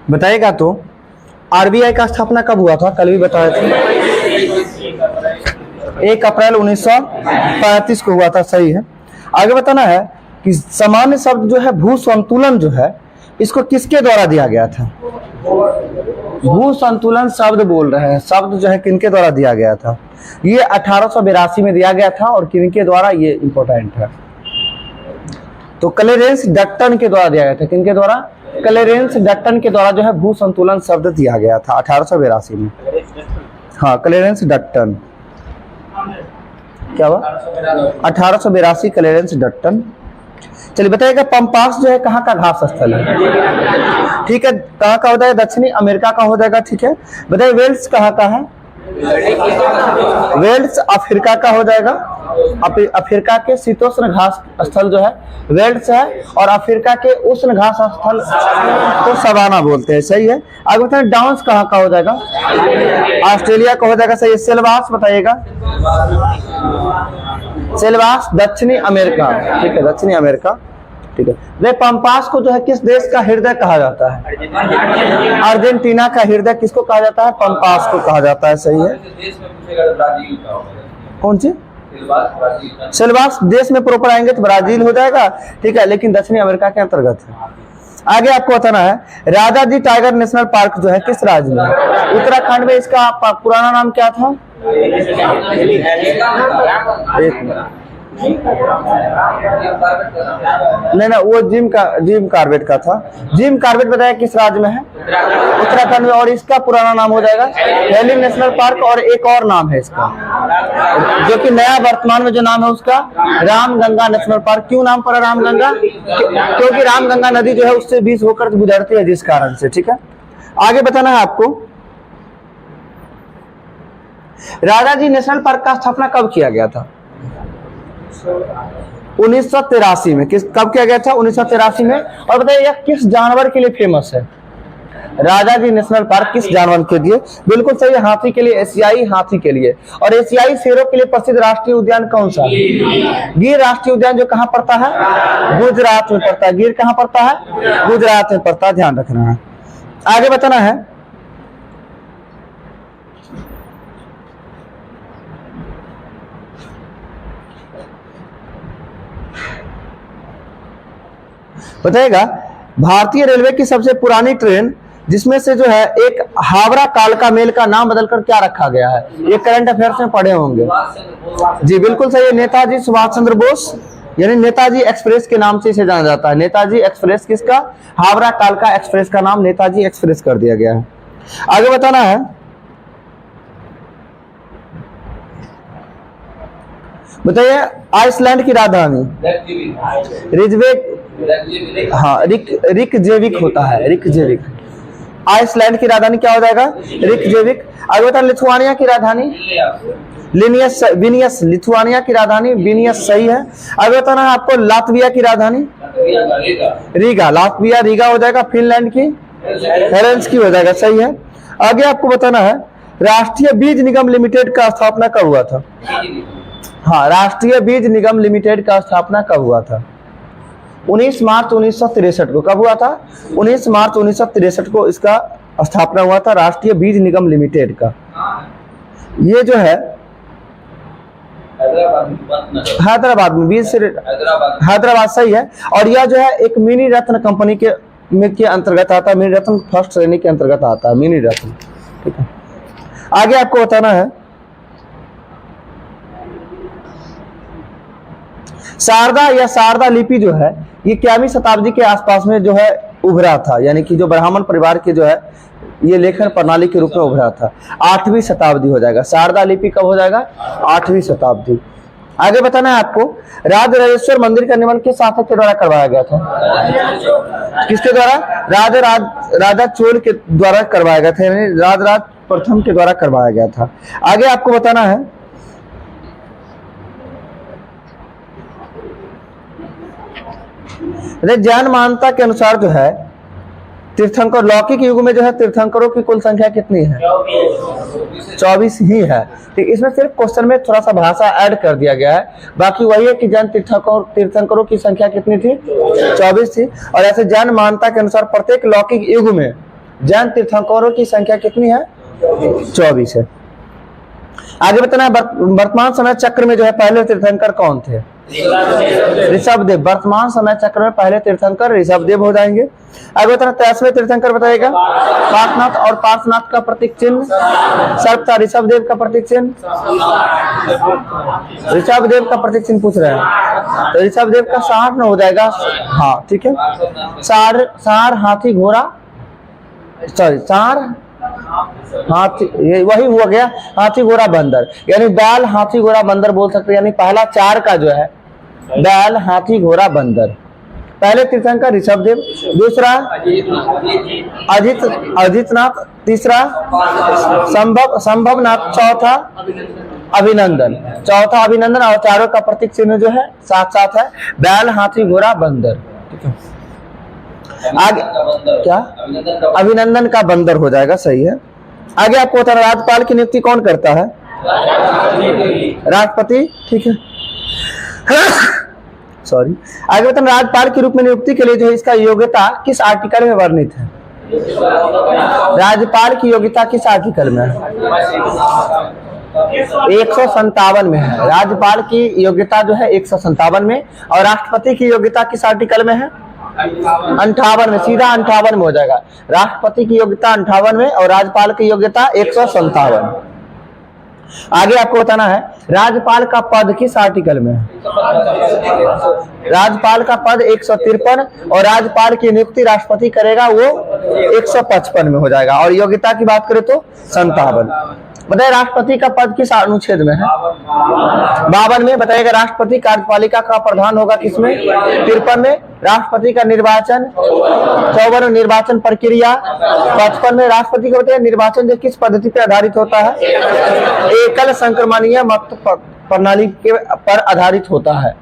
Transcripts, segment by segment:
बताएगा तो आरबीआई का स्थापना कब हुआ था, कल भी बताया था, 1 अप्रैल 1935 को हुआ था, सही है। आगे बताना है कि सामान्य शब्द जो है भू संतुलन जो है इसको किसके द्वारा दिया गया था। भू संतुलन शब्द बोल रहे हैं, शब्द जो है किनके द्वारा दिया गया था, ये 1882 में दिया गया था और किनके द्वारा, ये इंपॉर्टेंट है, तो क्लेरेंस डक्टन के द्वारा दिया गया था। किनके द्वारा, क्लेरेंस डक्टन के द्वारा जो है भू संतुलन शब्द दिया गया था 1882 में। हाँ, क्लेरेंस डक्टन, क्या हुआ, 1882 क्लेरेंस डक्टन। चलिए बताइएगा पंपास जो है कहाँ का घास स्थल है, ठीक है, कहाँ का हो जाएगा, दक्षिणी अमेरिका का हो जाएगा, ठीक है। बताइए वेल्स कहाँ का है, वेल्स अफ्रीका का हो जाएगा, अफ्रीका के शीतोष्ण घास स्थल जो है वेल्स है, और अफ्रीका के उष्ण घास स्थल को सवाना बोलते हैं, सही है। आगे बताइए डाउन्स कहाँ का हो जाएगा, ऑस्ट्रेलिया का हो जाएगा, सही है। सेल्वास बताइएगा, सेल्वास दक्षिणी अमेरिका, ठीक है, दक्षिणी अमेरिका, ठीक है। वे पंपास को जो है किस देश का हृदय कहा जाता है, अर्जेंटीना का हृदय किसको कहा जाता है, पंपास को कहा जाता है, सही है। कौन सी, सेल्वास देश में प्रॉपर आएंगे तो ब्राजील हो जाएगा, ठीक है, लेकिन दक्षिणी अमेरिका के अंतर्गत है। आगे आपको बताना है राजा जी टाइगर नेशनल पार्क जो है किस राज्य में, उत्तराखंड में, इसका पुराना नाम क्या था, नहीं, वो जिम कार्बेट का था, जिम कार्बेट बताया किस राज्य में है, उत्तराखंड में, और इसका पुराना नाम हो जाएगा हेली नेशनल पार्क, और एक और नाम है इसका जो कि नया वर्तमान में जो नाम है उसका रामगंगा नेशनल पार्क। क्यों नाम पड़ा रामगंगा, क्योंकि रामगंगा नदी जो है उससे बीच होकर गुजरती है, जिस कारण से, ठीक है। आगे बताना है आपको राजा जी नेशनल पार्क का स्थापना कब किया गया था, 1983 में। कब किया गया था, 1983 में। और बताइए यह किस जानवर के लिए फेमस है, राजा जी नेशनल पार्क किस जानवर के लिए, बिल्कुल सही, हाथी के लिए, एशियाई हाथी के लिए। और एशियाई शेरों के लिए प्रसिद्ध राष्ट्रीय उद्यान कौन सा, गिर राष्ट्रीय उद्यान, जो कहाँ पड़ता है, गुजरात में पड़ता है। गिर कहाँ पड़ता है, गुजरात में पड़ता है, ध्यान रखना है। आगे बताना है बताइएगा भारतीय रेलवे की सबसे पुरानी ट्रेन जिसमें से जो है एक हावड़ा कालका मेल का नाम बदलकर क्या रखा गया है, ये करंट अफेयर्स में पढ़े होंगे। जी बिल्कुल सही है, नेताजी सुभाष चंद्र बोस, यानी नेताजी एक्सप्रेस के नाम से इसे जाना जाता है। नेताजी एक्सप्रेस किसका, हावड़ा कालका एक्सप्रेस का नाम नेताजी एक्सप्रेस कर दिया गया है। आगे बताना है बताइए आइसलैंड की राजधानी, रिकजेविक होता है, रिकजेविक। आइसलैंड की राजधानी क्या हो जाएगा, रिकजेविक। आगे बता लिथुआनिया की राजधानी विनियस, लिथुआनिया की राजधानी विनियस, सही है। आगे बताना है आपको लातविया की राजधानी रीगा, लातविया रीगा हो जाएगा। फिनलैंड की हेलेंसिंकी हो जाएगा, सही है। आगे आपको बताना है राष्ट्रीय बीज निगम लिमिटेड का स्थापना कब हुआ था। हाँ, राष्ट्रीय बीज निगम लिमिटेड का स्थापना कब हुआ था, 19 मार्च 1963 को। कब हुआ था, 19 मार्च 1963 को इसका स्थापना हुआ था, राष्ट्रीय बीज निगम लिमिटेड का। ये जो है हैदराबाद में, बीज से हैदराबाद, सही है। और यह जो है एक मिनी रत्न कंपनी के अंतर्गत आता है, मिनी रत्न फर्स्ट श्रेणी के अंतर्गत आता है, मिनी रत्न, ठीक है। आगे आपको बताना है शारदा या शारदा लिपि जो है ये क्यावीं शताब्दी के आसपास में जो है उभरा था, यानी कि जो ब्राह्मण परिवार के जो है ये लेखन प्रणाली के रूप में उभरा था। 8वीं शताब्दी हो जाएगा, शारदा लिपि कब हो जाएगा, 8वीं शताब्दी। आगे बताना है आपको राजराजेश्वर मंदिर का निर्माण किस शासक के द्वारा करवाया गया था, किसके द्वारा, राजा चोल के द्वारा करवाया गया था, यानी राजराज प्रथम के द्वारा करवाया गया था। आगे आपको बताना है जैन मान्यता के अनुसार जो है तीर्थंकर, लौकिक युग में जो है तीर्थंकरों की कुल संख्या कितनी है, 24 ही है। ठीक, इसमें सिर्फ क्वेश्चन में थोड़ा सा भाषा ऐड कर दिया गया है, बाकी वही है कि जैन तीर्थंकरों की संख्या कितनी थी, 24 थी। और ऐसे जैन मान्यता के अनुसार प्रत्येक लौकिक युग में जैन तीर्थंकरों की संख्या कितनी है? 24 है। आगे बताना है वर्तमान समय चक्र में जो है पहले तीर्थंकर कौन थे? ऋषभदेव। वर्तमान समय चक्र में पहले तीर्थंकर ऋषभदेव हो जाएंगे। आगे बताना 23वें तीर्थंकर बताइएगा। पार्श्वनाथ और पार्श्वनाथ का प्रतीक चिन्ह सर्प था, ऋषभदेव का प्रतीक चिन्ह, ऋषभदेव का प्रतीक चिन्ह पूछ रहे हैं तो ऋषभदेव का सार में हो जाएगा। हाँ ठीक है, सार हाथी घोड़ा, सॉरी सार हाथी, ये वही हुआ गया हाथी घोड़ा बंदर, यानी बैल हाथी घोड़ा बंदर बोल सकते हैं। यानी पहला 4 का जो है बैल हाथी घोड़ा बंदर। पहले तीर्थंकर ऋषभदेव, दूसरा अजितनाथ, तीसरा संभवनाथ, चौथा अभिनंदन, और चारों का प्रतीक चिन्ह जो है साथ साथ है बैल हाथी घोड़ा बंदर। ठीक है, आगे क्या? अभिनंदन का बंदर हो जाएगा, सही है। आगे आपको बताना राज्यपाल की नियुक्ति कौन करता है? राष्ट्रपति। ठीक है, सॉरी। आगे बताना राज्यपाल के रूप में नियुक्ति के लिए जो है इसका योग्यता किस आर्टिकल में वर्णित है? राज्यपाल की योग्यता किस आर्टिकल में है? 157 में है। राज्यपाल की योग्यता जो है 157 में, और राष्ट्रपति की योग्यता किस आर्टिकल में है? 58 में, सीधा 58 में हो जाएगा। राष्ट्रपति की योग्यता 58 में और राज्यपाल की योग्यता 157। आगे आपको बताना है राज्यपाल का पद किस आर्टिकल में है? राज्यपाल का पद 153 और राज्यपाल की नियुक्ति राष्ट्रपति करेगा वो 155 में हो जाएगा, और योग्यता की बात करें तो 57। बताइए राष्ट्रपति का पद किस अनुच्छेद में है? 52 में। बताइएगा राष्ट्रपति कार्यपालिका का प्रधान होगा किसमें? 53 में। राष्ट्रपति का निर्वाचन 54 निर्वाचन प्रक्रिया 55 में। राष्ट्रपति का बताइए निर्वाचन जो किस पद्धति पर आधारित होता है? एकल संक्रमणीय मत प्रणाली के पर आधारित होता है।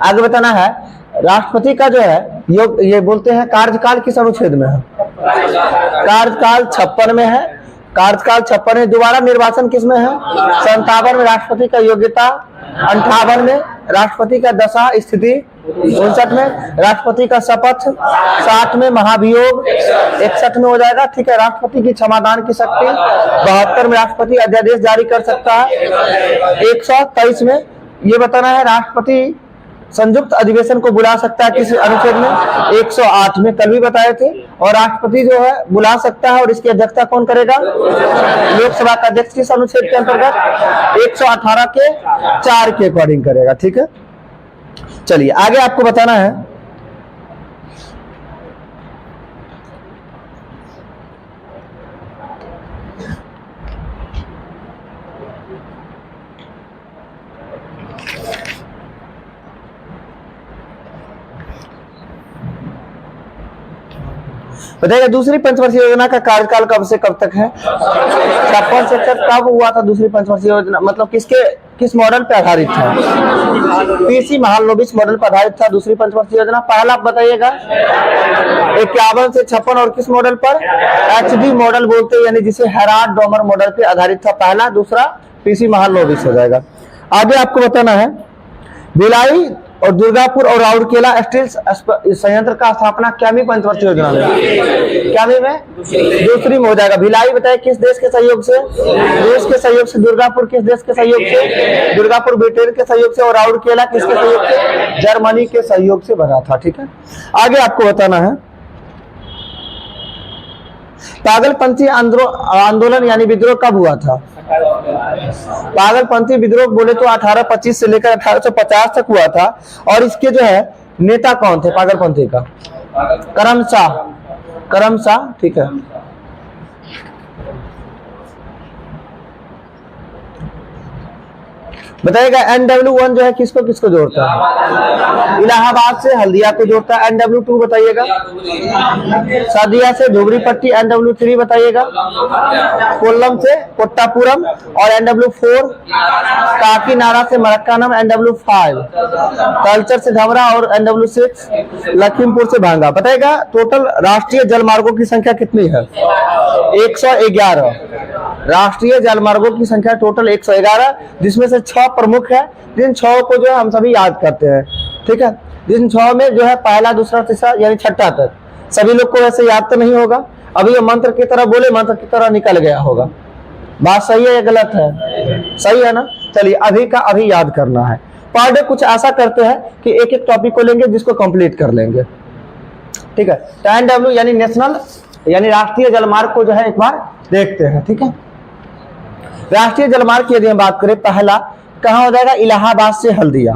आगे बताना है राष्ट्रपति का जो है ये बोलते हैं कार्यकाल किस अनुच्छेद में है? कार्यकाल 56 में है। कार्यकाल 56 में। दोबारा निर्वाचन किसमें है? 57 में। राष्ट्रपति का योग्यता 58 में। राष्ट्रपति का दशा स्थिति 59 में। राष्ट्रपति का शपथ 60 में। महाभियोग 61 में हो जाएगा। ठीक है, राष्ट्रपति की क्षमादान की शक्ति 72 में। राष्ट्रपति अध्यादेश जारी कर सकता है 123 में। ये बताना है राष्ट्रपति संयुक्त अधिवेशन को बुला सकता है किस अनुच्छेद में? 108 में, कल भी बताए थे। और राष्ट्रपति जो है बुला सकता है और इसकी अध्यक्षता कौन करेगा? लोकसभा का अध्यक्ष किस अनुच्छेद के अंतर्गत? 118 के 4 के अकॉर्डिंग करेगा। ठीक है, चलिए आगे आपको बताना है बताइएगा दूसरी पंचवर्षीय योजना का कार्यकाल कब से कब तक है? 56 से कब हुआ था दूसरी पंचवर्षीय योजना? मतलब किस मॉडल पे आधारित था? पीसी महालनोबिस मॉडल पर आधारित था दूसरी पंचवर्षीय योजना। पहला आप बताइएगा 51 से 56 और किस मॉडल पर? एचडी मॉडल बोलते हैं, यानी जिसे हेराल्ड डोमर मॉडल पे आधारित था पहला। दूसरा पीसी महालनोबिस हो जाएगा। आगे आपको बताना है भिलाई और दुर्गापुर और राउरकेला स्टील संयंत्र का स्थापना क्यामी पंचवर्षीय योजना में? क्यामी में दूसरी में हो जाएगा। भिलाई बताए किस देश के सहयोग से? रूस के सहयोग से। दुर्गापुर किस देश के सहयोग से? दुर्गापुर ब्रिटेन के सहयोग से। और राउरकेला किसके सहयोग से? जर्मनी के सहयोग से बना था। ठीक है, आगे आपको बताना है पागलपंथी आंदोलन यानी विद्रोह कब हुआ था? पागलपंथी विद्रोह बोले तो 1825 से लेकर 1850 तक हुआ था। और इसके जो है नेता कौन थे पागलपंथी का? करमशाह। ठीक है, बताइएगा NW1 जो है किसको किसको जोड़ता है? इलाहाबाद से हल्दिया को जोड़ता है। NW2 बताइएगा सादिया से धुबरी पट्टी। NW3 बताइएगा कोल्लम से कोट्टापुरम। और NW4 काकीनाडा से मरक्कानम। NW5 कल्चर से धमरा। और NW6 लखीमपुर से भांगा। बताइएगा टोटल राष्ट्रीय जलमार्गों की संख्या कितनी है? 111। राष्ट्रीय जलमार्गों की संख्या टोटल 111, जिसमें से 6 प्रमुख है, जिन 6 को जो है हम सभी याद करते हैं। ठीक है, जिन 6 में जो है पहला दूसरा तीसरा यानी छठा तक सभी लोग को वैसे याद तो नहीं होगा। अभी ये मंत्र की तरह बोले, मंत्र की तरह निकल गया होगा। बात सही है या गलत है? सही है ना। चलिए अभी का अभी याद करना है। पर डे कुछ ऐसा करते हैं कि एक एक टॉपिक को लेंगे जिसको कंप्लीट कर लेंगे, ठीक है। तो NW यानी नेशनल यानी राष्ट्रीय जलमार्ग को जो है एक बार देखते हैं, ठीक है। राष्ट्रीय जलमार्ग की यदि हम बात करें, पहला कहां हो जाएगा? इलाहाबाद से हल्दिया।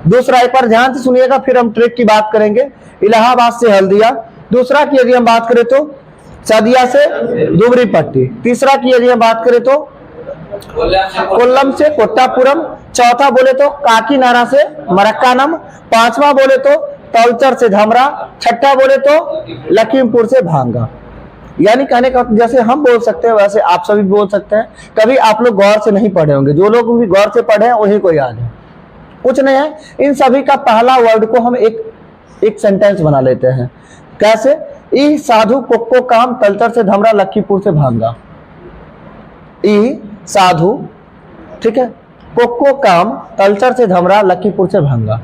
दूसरा एक बार ध्यान से सुनिएगा, फिर हम ट्रैक की बात करेंगे। इलाहाबाद से हल्दिया। दूसरा की यदि हम बात करें तो सदिया से धुबरी पट्टी। तीसरा की यदि हम बात करें तो कोल्लम से कोट्टापुरम। चौथा बोले तो काकीनाडा से मरक्कानम। पांचवा बोले तो तलचर से धमरा। छठा बोले तो लखीमपुर से भांगा। यानी कहने का जैसे हम बोल सकते हैं वैसे आप सभी बोल सकते हैं। कभी आप लोग गौर से नहीं पढ़े होंगे, जो लोग भी गौर से पढ़े हैं उन्हीं को याद है, कुछ नहीं है। इन सभी का पहला वर्ड को हम एक सेंटेंस बना लेते हैं। कैसे? ई साधु कोक्को काम तलचर से धमरा लखीमपुर से भांगा। ई साधु, ठीक है, कोक्को काम तलचर से धमरा लखीमपुर से भांगा,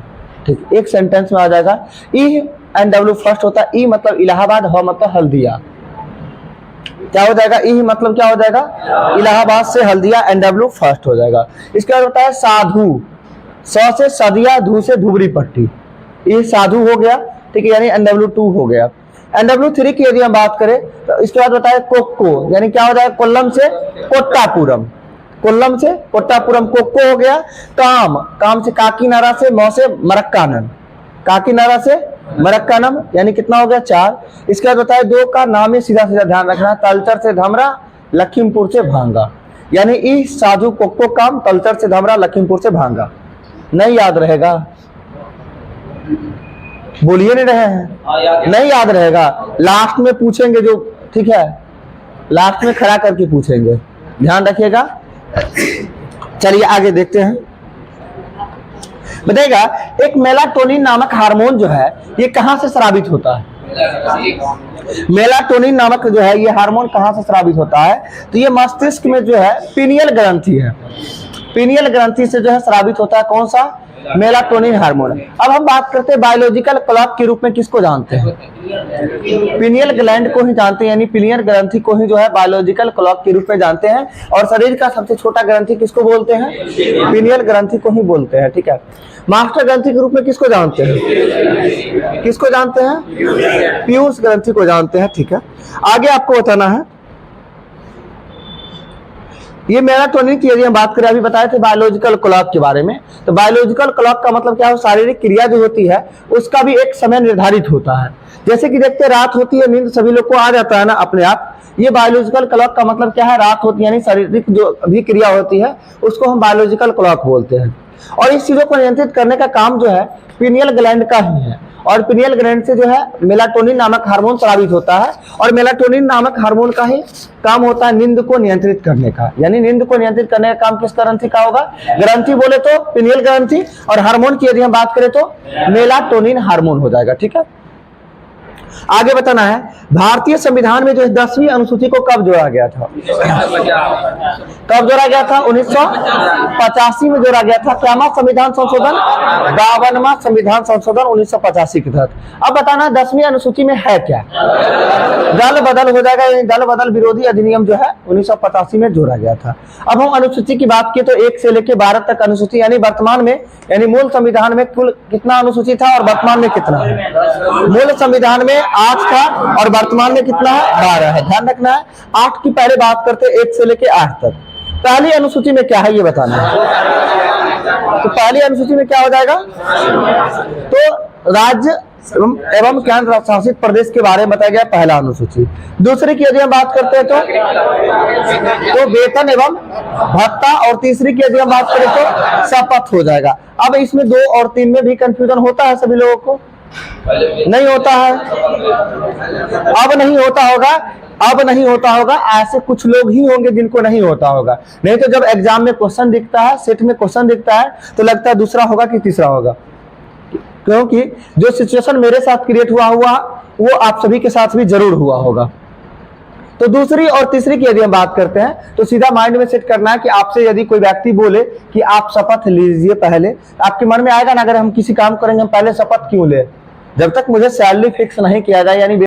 ठीक, एक सेंटेंस में आ जाएगा। ई NW फर्स्ट होता है। ई मतलब इलाहाबाद, ह मतलब हल्दिया। क्या हो जाएगा? ई मतलब क्या हो जाएगा? इलाहाबाद से हल्दिया। NW फर्स्ट हो जाएगा। इसके बाद होता है साधु, स से सदिया, धू से धुबरी पट्टी। ये साधु हो गया, ठीक है, यानी NW 2 हो गया। NW 3 की यदि हम बात करें तो इसके बाद बताए कोक्को, यानी क्या हो जाएगा? कोल्लम से कोट्टापुरम। कोल्लम से कोट्टापुरम कोक्को हो गया। काम, काम से काकीनाडा से, मौ से मरक्कानम। काकीनाडा से मरक्कानम यानी कितना हो गया? 4। इसके बाद बताया 2 का नाम ही सीधा सीधा ध्यान रखना, तलचर से धमरा लखीमपुर से भांगा। यानी ई साधु कोक्को काम तलचर से धमरा लखीमपुर से भांगा। नहीं याद रहेगा? बोलिए नहीं रहे हैं? नहीं याद रहेगा, लास्ट में पूछेंगे जो, ठीक है, लास्ट में खड़ा करके पूछेंगे, ध्यान रखिएगा। चलिए आगे देखते हैं। बताएगा एक मेलाटोनिन नामक हार्मोन जो है ये कहां से स्रावित होता है? मेलाटोनिन नामक जो है ये हार्मोन कहां से स्रावित होता है? तो ये मस्तिष्क में जो है पीनियल ग्रंथि है, पीनियल ग्रंथि से जो है स्रावित होता है। कौन सा? Melatonin hormone. अब हम बात करते हैं बायोलॉजिकल क्लॉक के रूप में किसको जानते हैं? पीनियल ग्लैंड को ही जानते हैं, यानी पीनियल ग्रंथि को ही जो है बायोलॉजिकल क्लॉक के रूप में जानते हैं। और शरीर का सबसे छोटा ग्रंथि किसको बोलते हैं? पीनियल ग्रंथि को ही बोलते हैं, ठीक है। मास्टर ग्रंथि के रूप में किसको जानते हैं? किसको जानते हैं? पीयूष ग्रंथि को जानते हैं, ठीक है। आगे आपको बताना है ये मेलाटोनिन की यदि हम बात करें, अभी बताए थे बायोलॉजिकल क्लॉक के बारे में। तो बायोलॉजिकल क्लॉक का मतलब क्या है? शारीरिक क्रिया जो होती है उसका भी एक समय निर्धारित होता है। जैसे कि देखते रात होती है, नींद सभी लोग को आ जाता है ना अपने आप। ये बायोलॉजिकल क्लॉक का मतलब क्या है? रात होती है, यानी शारीरिक जो भी क्रिया होती है उसको हम बायोलॉजिकल क्लॉक बोलते हैं। और इस चीजों को नियंत्रित करने का काम जो है पीनियल ग्लैंड का ही है। और पीनियल ग्लैंड से जो है मेलाटोनिन नामक हार्मोन स्रावित होता है। और मेलाटोनिन नामक हार्मोन का ही काम होता है नींद को नियंत्रित करने का। यानी नींद को नियंत्रित करने का काम किस ग्रंथि का होगा? ग्रंथि बोले तो पीनियल ग्रंथि, और हार्मोन की यदि हम बात करें तो मेलाटोनिन हार्मोन हो जाएगा, ठीक है। आगे बताना है भारतीय संविधान में जो 10वीं अनुसूची को कब जोड़ा गया था? कब जोड़ा गया था? 1985 में जोड़ा गया था। क्या संविधान संशोधन? 52वां संविधान संशोधन 1985 के तहत। अब बताना 10वीं अनुसूची में है क्या? दल बदल हो जाएगा, दल बदल विरोधी अधिनियम जो है 1985 में जोड़ा गया था। अब हम अनुसूची की बात की तो 1 से लेकर 12 तक अनुसूची, यानी वर्तमान में, यानी मूल संविधान में कुल कितना अनुसूची था और वर्तमान में कितना है? मूल संविधान में 8 था और वर्तमान में कितना है? 12 है। ध्यान रखना है। 8 की पहले बात करते हैं 1 से लेकर 8 तक। पहली अनुसूची में क्या है ये बताना है। तो पहली अनुसूची में क्या हो जाएगा? तो राज्य एवं केंद्र शासित प्रदेश के बारे में बताया गया पहला अनुसूची। दूसरी की यदि हम बात करते हैं तो वेतन एवं भत्ता, और तीसरी की यदि हम बात करें तो शपथ हो जाएगा। अब इसमें 2 और 3 में भी कंफ्यूजन होता है सभी लोगों को? नहीं होता है? अब नहीं होता होगा, अब नहीं होता होगा। ऐसे कुछ लोग ही होंगे जिनको नहीं होता होगा, नहीं तो जब एग्जाम में क्वेश्चन दिखता है, सेट में क्वेश्चन दिखता है तो लगता है दूसरा होगा कि तीसरा होगा। क्योंकि जो सिचुएशन मेरे साथ क्रिएट हुआ वो आप सभी के साथ भी जरूर हुआ होगा। तो दूसरी और तीसरी की यदि हम बात करते हैं तो सीधा माइंड में सेट करना है कि आपसे यदि कोई व्यक्ति बोले कि आप शपथ लीजिए पहले, आपके मन में आएगा ना, अगर हम किसी काम करेंगे हम पहले शपथ क्यों ले? जब तक मुझे सैलरी फिक्स नहीं किया जाए, यानी